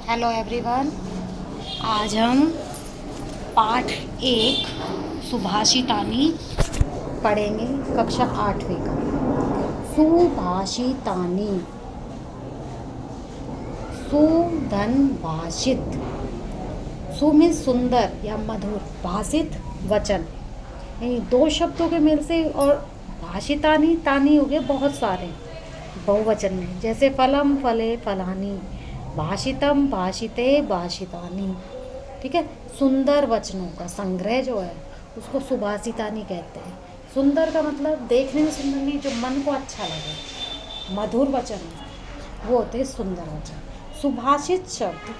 Hello everyone. आज हम पाठ 1 सुभाषितानी पढ़ेंगे, कक्षा 8वीं का। सुभाषितानी, सुधन भाषित। सु में सुंदर या मधुर, भाषित वचन, यानी दो शब्दों के मेल से। और भाषितानी, तानी हो गए बहुत सारे बहुवचन में, जैसे फलम फले फलानी, भाषितम भाषिते भाषितानी। ठीक है, सुंदर वचनों का संग्रह जो है उसको सुभाषितानी कहते हैं। सुंदर का मतलब देखने में सुंदर नहीं, जो मन को अच्छा लगे, मधुर वचन वो होते हैं सुंदर वचन। सुभाषित शब्द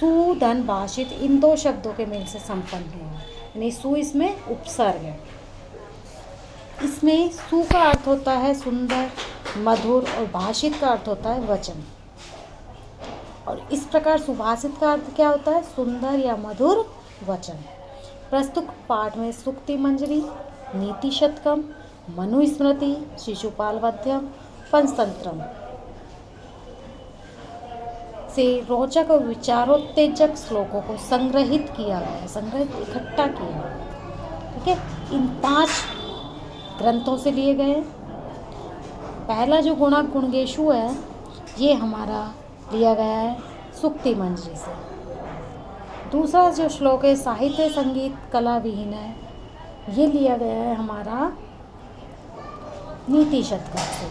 सुधन भाषित, इन दो शब्दों के मेल से संपन्न हुआ, यानी सु इसमें उपसर्ग है। इसमें सु का अर्थ होता है सुंदर, मधुर, और भाषित का अर्थ होता है वचन। और इस प्रकार सुभाषित का अर्थ क्या होता है? सुंदर या मधुर वचन। प्रस्तुत पाठ में सूक्ति मंजरी, नीति शतकम, मनुस्मृति, शिशुपाल वध्यम, पंचतंत्रम से रोचक और विचारोत्तेजक श्लोकों को संग्रहित किया गया, संग्रहित इकट्ठा किया गया। ठीक है, इन 5 ग्रंथों से लिए गए। पहला जो गुणा गुणगेशु है, ये हमारा लिया गया है सूक्ति मंजरी से। दूसरा जो श्लोक है साहित्य संगीत कला विहीन है, ये लिया गया है हमारा नीति शतकम से।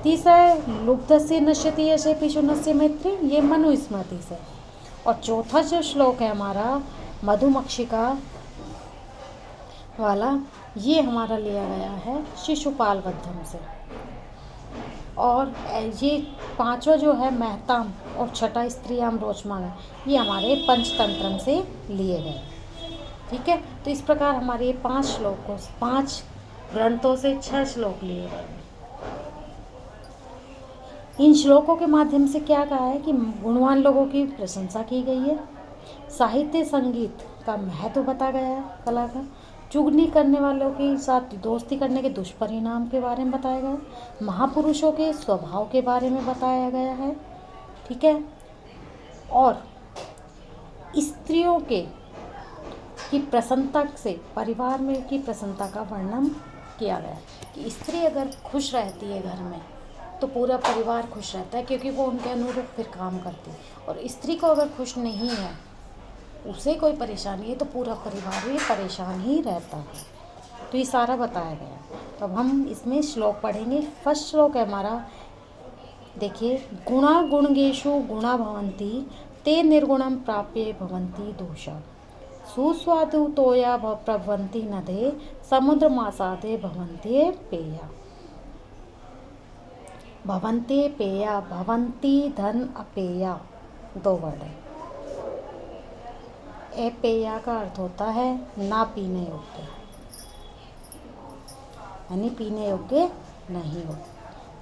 तीसरा है लुब्धस्य नश्यति यशे पिशुनस्य मैत्री, ये मनुस्मृति से। और चौथा जो श्लोक है हमारा मधुमक्षिका वाला, ये हमारा लिया गया है शिशुपाल वध्यम से। और ये 5वां जो है महताम और छठा स्त्रीयाम रोचमान है, ये हमारे पंचतंत्रम से लिए गए। ठीक है, तो इस प्रकार हमारे 5 श्लोकों, 5 ग्रंथों से 6 श्लोक लिए गए। इन श्लोकों के माध्यम से क्या कहा है कि गुणवान लोगों की प्रशंसा की गई है, साहित्य संगीत का महत्व बताया गया है, कला का, चुगली करने वालों के साथ दोस्ती करने के दुष्परिणाम के बारे में बताया गया, महापुरुषों के स्वभाव के बारे में बताया गया है। ठीक है, और स्त्रियों के की प्रसन्नता से परिवार में की प्रसन्नता का वर्णन किया गया कि स्त्री अगर खुश रहती है घर में तो पूरा परिवार खुश रहता है, क्योंकि वो उनके अनुरूप फिर काम करती है। और स्त्री को अगर खुश नहीं है, उसे कोई परेशानी है, तो पूरा परिवार भी परेशान ही रहता है। तो ये सारा बताया गया। तो अब हम इसमें श्लोक पढ़ेंगे। फर्स्ट श्लोक है हमारा, देखिए, गुणा गुणगेशु गुणा भवन्ति ते निर्गुणम प्राप्य भवन्ति दोषा, सुस्वादु तोया प्रभवन्ति नदे समुद्र मासादे भवन्ते पेया। भवन्ते पेया, भवन्ति धन अपेया, 2 वर्ड है। अपेया का अर्थ होता है ना पीने योग्य, यानी पीने योग्य नहीं हो,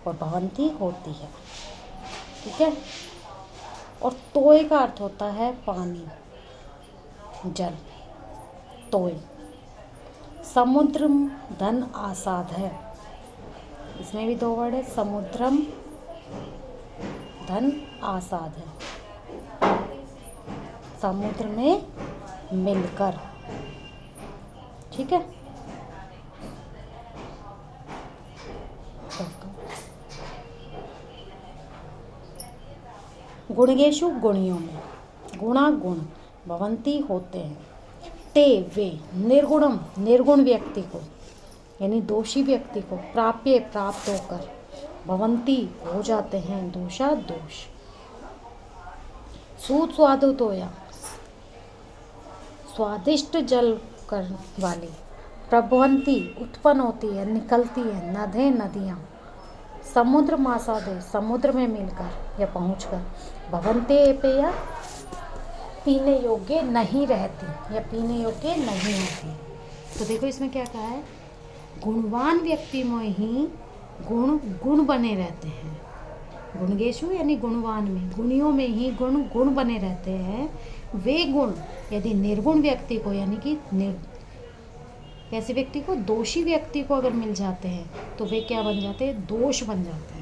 और भवंती होती है। ठीक है, और तोय का अर्थ होता है पानी, जल, तोय। समुद्रम धन आसाद है, इसमें भी 2 वर्ड है, समुद्रम धन आसाद है, समुद्र में मिलकर। ठीक है, गुणगेशु गुणियों में, गुणा गुण, भवंती होते हैं, ते वे, निर्गुणम निर्गुण व्यक्ति को, यानी दोषी व्यक्ति को, प्राप्य प्राप्त होकर, भवंती हो जाते हैं, दोषा दोष। सुस्वादु तोया, स्वादिष्ट जल कर वाली, प्रभवंती उत्पन्न होती है, निकलती है, नदे नदियाँ, समुद्र मासादे समुद्र में मिलकर या पहुंचकर, भवंते पेया पीने योग्य नहीं रहती या पीने योग्य नहीं होती। तो देखो इसमें क्या कहा है, गुणवान व्यक्ति में ही गुण बने रहते हैं। गुणगेशु यानी गुणवान में, गुणियों में ही गुण बने रहते हैं। वे गुण यदि निर्गुण व्यक्ति को, यानी कि ऐसे व्यक्ति को, दोषी व्यक्ति को अगर मिल जाते हैं तो वे क्या बन जाते हैं? दोष बन जाते हैं।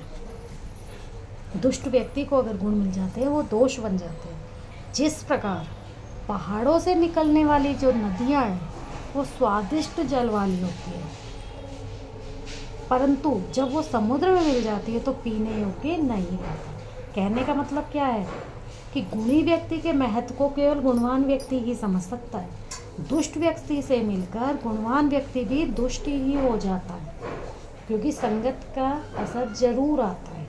दुष्ट व्यक्ति को अगर गुण मिल जाते हैं वो दोष बन जाते हैं। जिस प्रकार पहाड़ों से निकलने वाली जो नदियाँ हैं वो स्वादिष्ट जल वाली होती है, परंतु जब वो समुद्र में मिल जाती है तो पीने योग्य नहीं रहती। कहने का मतलब क्या है कि गुणी व्यक्ति के महत्व को केवल गुणवान व्यक्ति ही समझ सकता है। दुष्ट व्यक्ति से मिलकर गुणवान व्यक्ति भी दुष्ट ही हो जाता है, क्योंकि संगत का असर जरूर आता है।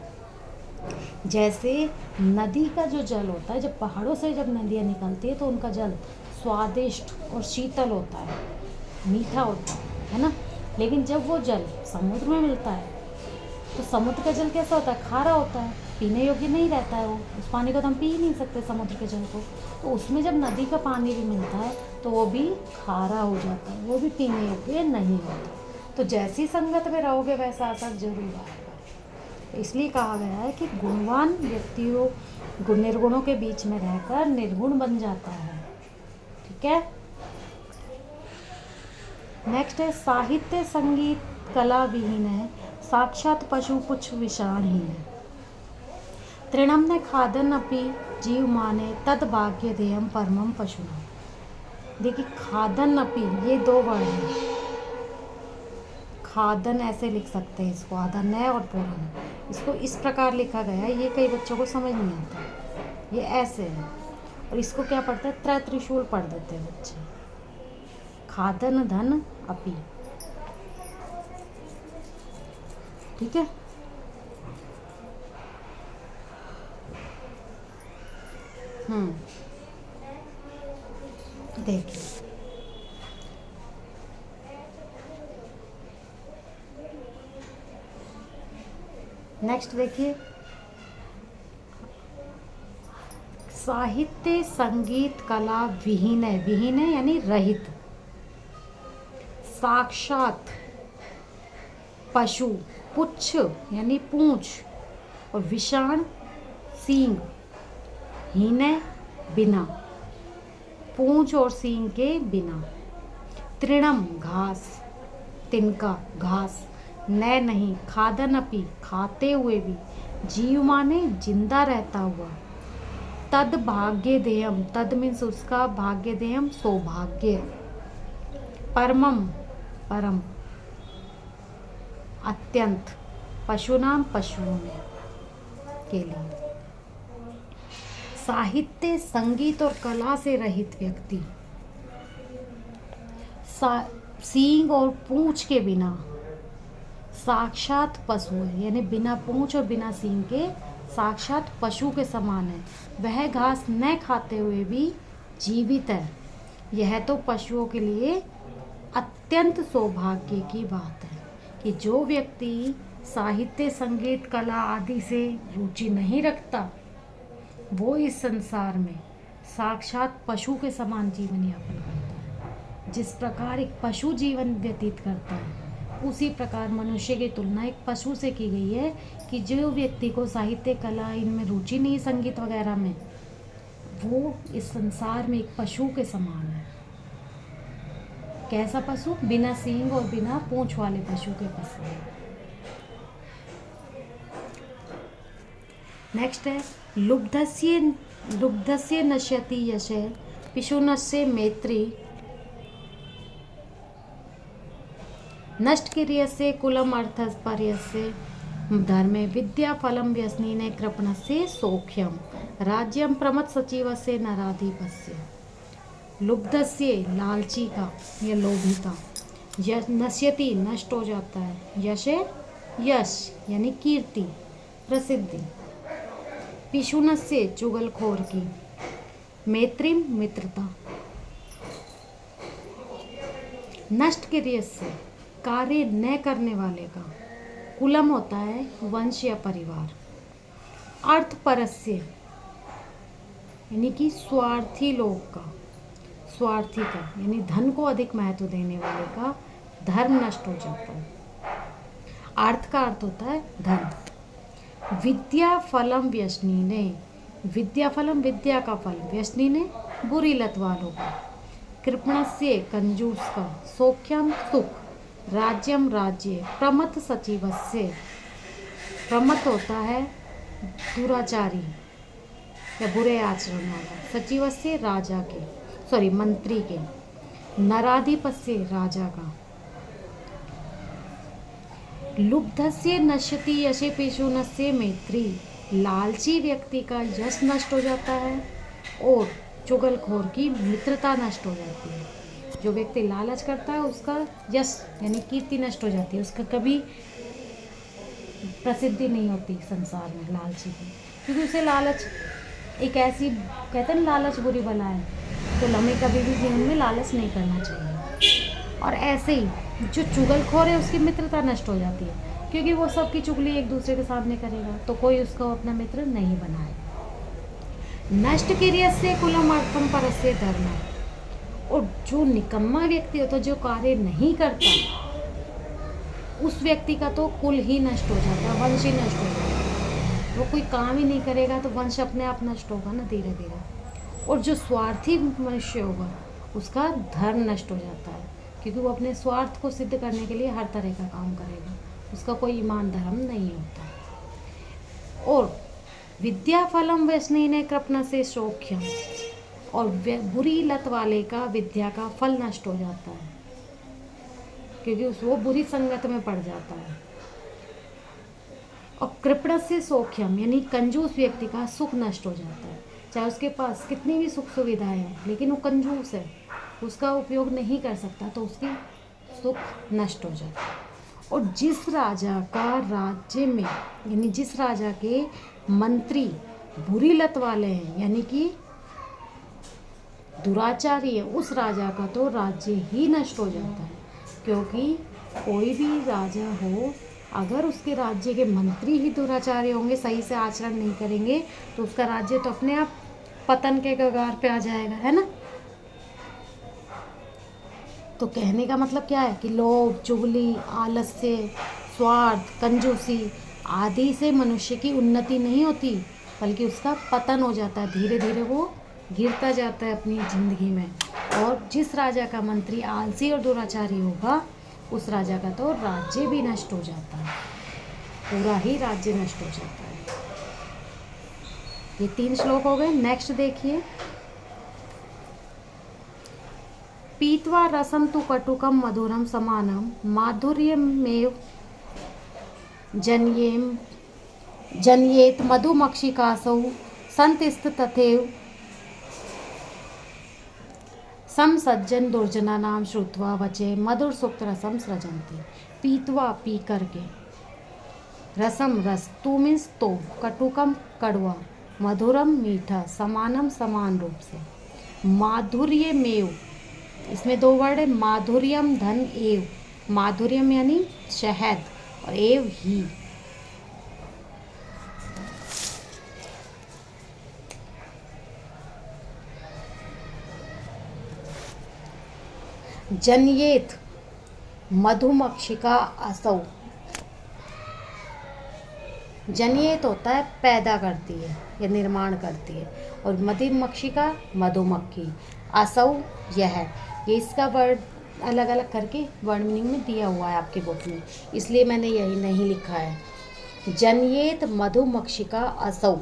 जैसे नदी का जो जल होता है, जब पहाड़ों से जब नदियाँ निकलती है तो उनका जल स्वादिष्ट और शीतल होता है, मीठा होता है ना। लेकिन जब वो जल समुद्र में मिलता है तो समुद्र का जल कैसा होता है? खारा होता है, पीने योग्य नहीं रहता है। वो उस पानी को तो हम पी ही नहीं सकते, समुद्र के जल को। तो उसमें जब नदी का पानी भी मिलता है तो वो भी खारा हो जाता है, वो भी पीने योग्य नहीं होता। तो जैसी संगत में रहोगे वैसा असर जरूर आएगा। इसलिए कहा गया है कि गुणवान व्यक्तियों निर्गुणों के बीच में रहकर निर्गुण बन जाता है। ठीक है। नेक्स्ट है साहित्य संगीत कला विहीन है, साक्षात पशु पुच्छ विषाणहीन है। तृणम ने खादन अपि जीव माने तद भाग्य देयम परमम पशुना। देखिए खादन अपि, ये दो वर्ड हैं। खादन ऐसे लिख सकते हैं इसको, आधा न और पूरा न। इसको इस प्रकार लिखा गया है, ये कई बच्चों को समझ नहीं आता। ये ऐसे है और इसको क्या पढ़ते हैं? त्र त्रिशूल पढ़ देते हैं बच्चे। खादन धन अपि, ठीक है। देखिए नेक्स्ट देखिए, साहित्य संगीत कला विहीन है, विहीन है यानी रहित। साक्षात पशु, पुच्छ यानी पूंछ, और विषाण सींग, हीन है बिना, पूंछ और सींग के बिना। तृणम घास, तिनका घास, न नहीं, खादन अपि खाते हुए भी, जीव माने जिंदा रहता हुआ, तद भाग्य देयम, तद मीन्स उसका, भाग्य देयम सौभाग्य, परमम परम, अत्यंत, पशुनाम पशुओं में के लिए। साहित्य संगीत और कला से रहित व्यक्ति, सींग और पूंछ के बिना, साक्षात पशु है, यानी बिना पूंछ और बिना सींग के साक्षात पशु के समान है। वह घास न खाते हुए भी जीवित है। यह तो पशुओं के लिए अत्यंत सौभाग्य की बात है कि जो व्यक्ति साहित्य संगीत कला आदि से रुचि नहीं रखता वो इस संसार में साक्षात पशु के समान जीवन यापन करता है। जिस प्रकार एक पशु जीवन व्यतीत करता है उसी प्रकार मनुष्य की तुलना एक पशु से की गई है कि जो व्यक्ति को साहित्य कला इनमें रुचि नहीं, संगीत वगैरह में, वो इस संसार में एक पशु के समान है। कैसा पशु? बिना सींग और बिना पूंछ वाले पशु के पशु। नेक्स्ट है लुब्धस्य नश्यति यशे पिशुनस्य मैत्री, नष्ट क्रियस्य कुलम अर्थपर्यस्य धर्मे विद्या फलम व्यसनीने कृपणस्य सौख्यम राज्यम प्रमथ सचिवस्य नराधिपस्य। लुब्धस्य लालची का या लोभी का, नश्यति नष्ट हो जाता है, यशे यश यानी कीर्ति प्रसिद्धि, पिशुनस्य चुगलखोर की, मैत्रीम मित्रता, नष्ट क्रियस्य कार्य न करने वाले का, कुलम होता है वंश या परिवार, अर्थ परस्य यानी कि स्वार्थी लोग का, स्वार्थी का यानी धन को अधिक महत्व देने वाले का धर्म नष्ट हो जाता है। अर्थ का अर्थ होता है धन। विद्या फलम व्यसनीने, विद्या फलम विद्या का फल, व्यसनीने बुरी लत वालों का, कृपणस्य कंजूस का, सौख्यम सुख, राज्यम राज्य, प्रमथ सचिवस्य, प्रमथ होता है दुराचारी या बुरे आचरण वाला, सचिवस्य राजा के, सॉरी मंत्री के, नराधिपस्य राजा का, लुब्धस्य नश्यति यशेपेशुनस्य मैत्री, लालची व्यक्ति का यश नष्ट हो जाता है और चुगलखोर की मित्रता नष्ट हो जाती है। जो व्यक्ति लालच करता है उसका यश यानी कीर्ति नष्ट हो जाती है, उसका कभी प्रसिद्धि नहीं होती संसार में लालची की, क्योंकि उसे लालच एक ऐसी, कहते हैं ना लालच बुरी बला है, तो हमें कभी भी जीवन में लालच नहीं करना चाहिए। और ऐसे ही जो चुगलखोर है उसकी मित्रता नष्ट हो जाती है, क्योंकि वो सबकी चुगली एक दूसरे के सामने करेगा तो कोई उसको अपना मित्र नहीं बनाए। नष्ट क्रियस्य कुलम अर्थम परस्य धर्म, और जो निकम्मा व्यक्ति होता है, जो कार्य नहीं करता, उस व्यक्ति का तो कुल ही नष्ट हो जाता है, वंश ही नष्ट हो जाता है। वो कोई काम ही नहीं करेगा तो वंश अपने आप नष्ट होगा ना धीरे धीरे। और जो स्वार्थी मनुष्य होगा उसका धर्म नष्ट हो जाता है, क्योंकि वो अपने स्वार्थ को सिद्ध करने के लिए हर तरह का काम करेगा, उसका कोई ईमान धर्म नहीं होता। और विद्या फलम व्यसनीने कृपण से सौख्यम, और बुरी लत वाले का विद्या का फल नष्ट हो जाता है, क्योंकि वो बुरी संगत में पड़ जाता है। और कृपण से सौख्यम यानी कंजूस व्यक्ति का सुख नष्ट हो जाता है, चाहे उसके पास कितनी भी सुख सुविधाएं हैं लेकिन वो कंजूस है, उसका उपयोग नहीं कर सकता, तो उसकी सुख नष्ट हो जाता है। और जिस राजा का राज्य में यानी जिस राजा के मंत्री बुरी लत वाले हैं यानी कि दुराचारी है, उस राजा का तो राज्य ही नष्ट हो जाता है। क्योंकि कोई भी राजा हो, अगर उसके राज्य के मंत्री ही दुराचारी होंगे, सही से आचरण नहीं करेंगे, तो उसका राज्य तो अपने आप पतन के कगार पे आ जाएगा, है ना। तो कहने का मतलब क्या है कि लोभ, चुगली, आलस्य, स्वार्थ, कंजूसी आदि से मनुष्य की उन्नति नहीं होती, बल्कि उसका पतन हो जाता है, धीरे धीरे वो गिरता जाता है अपनी ज़िंदगी में। और जिस राजा का मंत्री आलसी और दुराचारी होगा, उस राजा का तो राज्य भी नष्ट हो जाता है, पूरा ही राज्य नष्ट हो जाता है। ये 3 श्लोक हो गए। नेक्स्ट देखिए, पीत्वा रसम तु कटुकम मधुरम समानम माधुर्यमेव जन्येत मधुमक्षिकासौ संतिस्त तथैव सम सज्जन दुर्जना नाम श्रुत्वा वचे मधुर सुक्त रसम सृजन्ति। पीत्वा पी करके, रसम रस, तू मीन्स तो, कटुकम कड़वा, मधुरम मीठा, समानम समान रूप से, माधुर्यमेव इसमें 2 वर्ड है, माधुर्यम धन एव, माधुर्यम यानी शहद और एव ही, जन्येत मधुमक्षिका असौ, जन्येत होता है पैदा करती है या निर्माण करती है, और मधुमक्षिका मधुमक्खी, असौ यह, ये इसका वर्ड अलग अलग करके वर्ड मीनिंग में दिया हुआ है आपके बुक में, इसलिए मैंने यही नहीं लिखा है। जन्येत मधुमक्षिका असौ,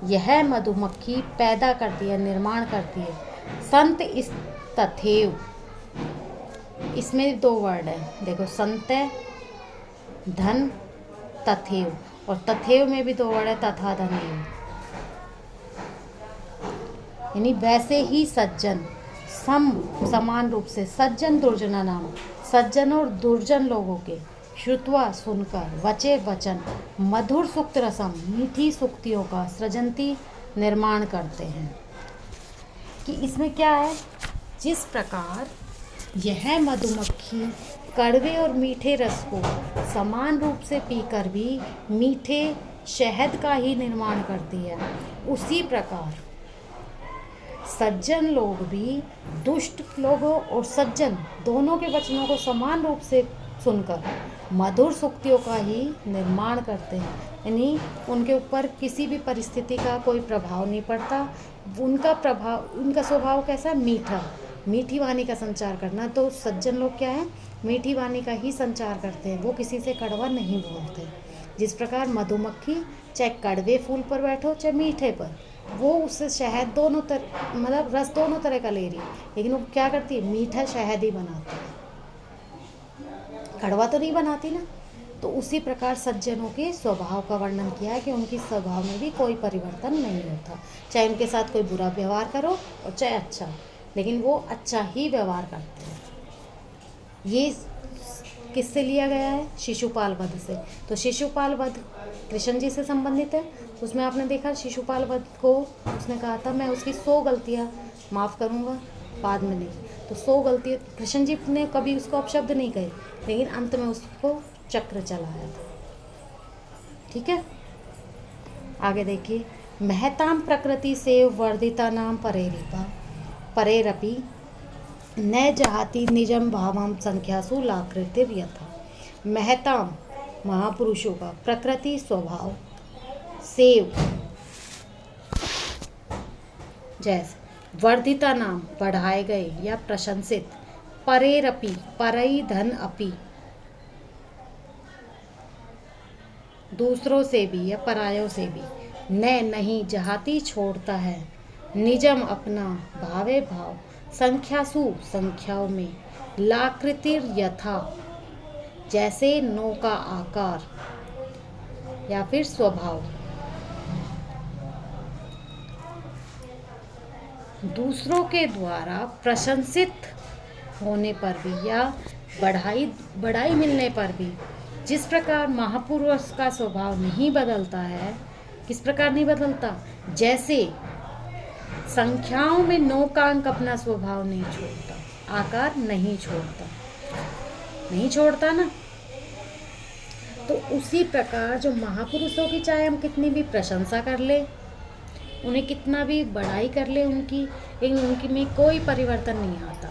यह मधुमक्खी पैदा करती है, निर्माण करती है। संत इस तथैव, इसमें 2 वर्ड है, देखो, संत धन तथैव, और तथैव में भी 2 वर्ड है, तथा धनेव, यानी वैसे ही सज्जन, समान रूप से, सज्जन दुर्जना नाम, सज्जन और दुर्जन लोगों के, श्रुत्वा सुनकर, वचे वचन, मधुर सुक्त रसम मीठी सुक्तियों का, सृजंती निर्माण करते हैं। कि इसमें क्या है, जिस प्रकार यह मधुमक्खी कड़वे और मीठे रस को समान रूप से पीकर भी मीठे शहद का ही निर्माण करती है, उसी प्रकार सज्जन लोग भी दुष्ट लोगों और सज्जन दोनों के वचनों को समान रूप से सुनकर मधुर सुक्तियों का ही निर्माण करते हैं, यानी उनके ऊपर किसी भी परिस्थिति का कोई प्रभाव नहीं पड़ता। उनका स्वभाव कैसा है, मीठा, मीठी वाणी का संचार करना। तो सज्जन लोग क्या है, मीठी वाणी का ही संचार करते हैं, वो किसी से कड़वा नहीं बोलते। जिस प्रकार मधुमक्खी चाहे कड़वे फूल पर बैठो चाहे मीठे पर, वो उससे शहद दोनों तरह मतलब रस दोनों तरह का ले रही है, लेकिन वो क्या करती है, मीठा शहद ही बनाती है, कड़वा तो नहीं बनाती ना। तो उसी प्रकार सज्जनों के स्वभाव का वर्णन किया है कि उनकी स्वभाव में भी कोई परिवर्तन नहीं होता, चाहे उनके साथ कोई बुरा व्यवहार करो और चाहे अच्छा, लेकिन वो अच्छा ही व्यवहार करते हैं। ये किससे लिया गया है, शिशुपाल वध से। तो शिशुपाल वध कृष्ण जी से संबंधित है। उसमें आपने देखा शिशुपाल वध को उसने कहा था मैं उसकी 100 गलतियाँ माफ़ करूँगा, बाद में नहीं। तो 100 गलतियाँ कृष्ण जी ने कभी उसको अपशब्द नहीं कहे, लेकिन अंत में उसको चक्र चलाया था। ठीक है, आगे देखिए। महताम प्रकृति से वर्धिता नाम परेरपि न जहाति निजम भावम संख्यासु लाकृतिर यथा। महताम महापुरुषों का प्रकृति स्वभाव सेव जैसे वर्धिता नाम बढ़ाए गए या प्रशंसित, परेरपि परई धन अपि दूसरों से भी या परायों से भी, न नहीं जहाती छोड़ता है, निजम अपना भावे भाव, संख्यासु संख्याओं में, लाकृतिर यथा जैसे नो का आकार या फिर स्वभाव, दूसरों के द्वारा प्रशंसित होने पर भी या बढ़ाई मिलने पर भी, जिस प्रकार महापुरुष का स्वभाव नहीं बदलता है, किस प्रकार नहीं बदलता, जैसे संख्याओं में 9 का अंक अपना स्वभाव नहीं छोड़ता, आकार नहीं छोड़ता ना। तो उसी प्रकार जो महापुरुषों की चाहे हम कितनी भी प्रशंसा कर ले, उन्हें कितना भी बड़ाई कर ले उनकी, लेकिन उनकी में कोई परिवर्तन नहीं आता।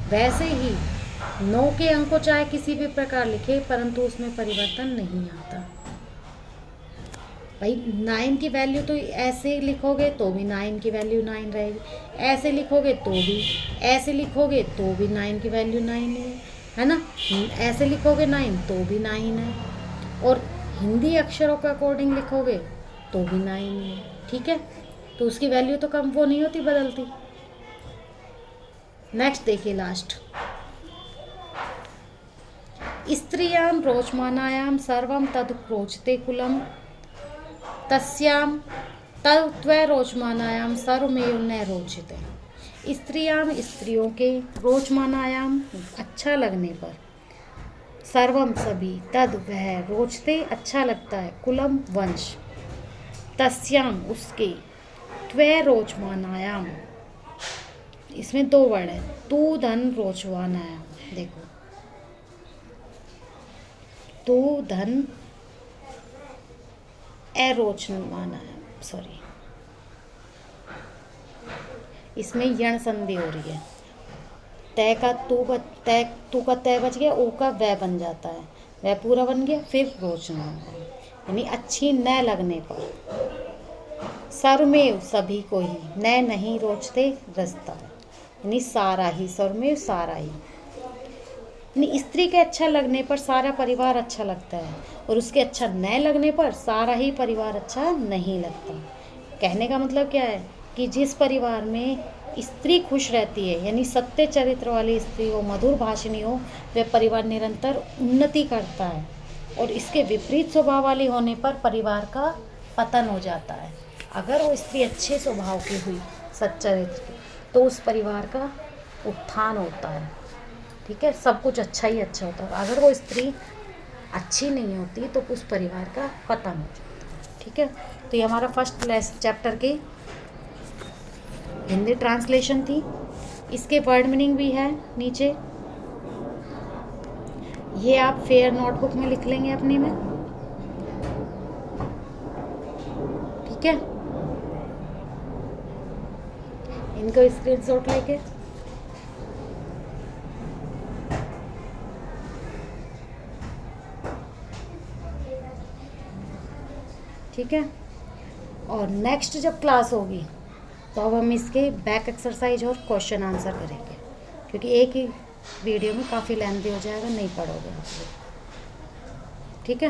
वैसे ही 9 के अंक को चाहे किसी भी प्रकार लिखे, परंतु उसमें परिवर्तन नहीं आता। भाई 9 की वैल्यू तो ऐसे लिखोगे तो भी 9 की वैल्यू 9 रहेगी, ऐसे लिखोगे तो भी, ऐसे लिखोगे तो भी 9 की वैल्यू 9 है ना, ऐसे लिखोगे 9 तो भी 9 है, और हिंदी अक्षरों के अकॉर्डिंग लिखोगे तो भी 9 है। ठीक है, तो उसकी वैल्यू तो कम वो नहीं होती, बदलती। नेक्स्ट देखिए, लास्ट। स्त्रियां रोचमानायाम सर्वम तद रोचते कुलम तस्याम तत्व रोचमानायाम सर्वमेव न रोचते। स्त्रियों के रोचमानायाम अच्छा लगने पर, सर्वम सभी, तद वह, रोचते अच्छा लगता है, कुलम वंश, तस्याम उसके, त्वे रोचमानायाम इसमें 2 वर्ड है, तू धन रोचमानायाम, देखो तू धन एरोचमानायाम, सॉरी इसमें यण संधि हो रही है, तय का तू का तय बच गया, ओ का वह बन जाता है, वह पूरा बन गया, फिर रोचमानायाम, यानी अच्छी न लगने पर, सर्वमेव सभी को ही, न नहीं रोचते रसता, यानी सारा ही, सर्वमेव सारा ही, यानी स्त्री के अच्छा लगने पर सारा परिवार अच्छा लगता है, और उसके अच्छा न लगने पर सारा ही परिवार अच्छा नहीं लगता। कहने का मतलब क्या है कि जिस परिवार में स्त्री खुश रहती है, यानी सत्य चरित्र वाली स्त्री हो, मधुर भाषिणी हो, वह परिवार निरंतर उन्नति करता है, और इसके विपरीत स्वभाव वाली होने पर परिवार का पतन हो जाता है। अगर वो स्त्री अच्छे स्वभाव की हुई, सच्चरित्र की, तो उस परिवार का उत्थान होता है। ठीक है, सब कुछ अच्छा ही अच्छा होता है। अगर वो स्त्री अच्छी नहीं होती तो उस परिवार का पतन हो जाता है। ठीक है, तो ये हमारा फर्स्ट चैप्टर की हिंदी ट्रांसलेशन थी। इसके वर्ड मीनिंग भी है नीचे, ये आप फेयर नोटबुक में लिख लेंगे अपनी में। ठीक है, इनको स्क्रीनशॉट लेके ठीक है, और नेक्स्ट जब क्लास होगी तो अब हम इसके बैक एक्सरसाइज और क्वेश्चन आंसर करेंगे, क्योंकि एक ही वीडियो में काफ़ी लेंथी हो जाएगा, नहीं पढ़ोगे आप लोग। ठीक है।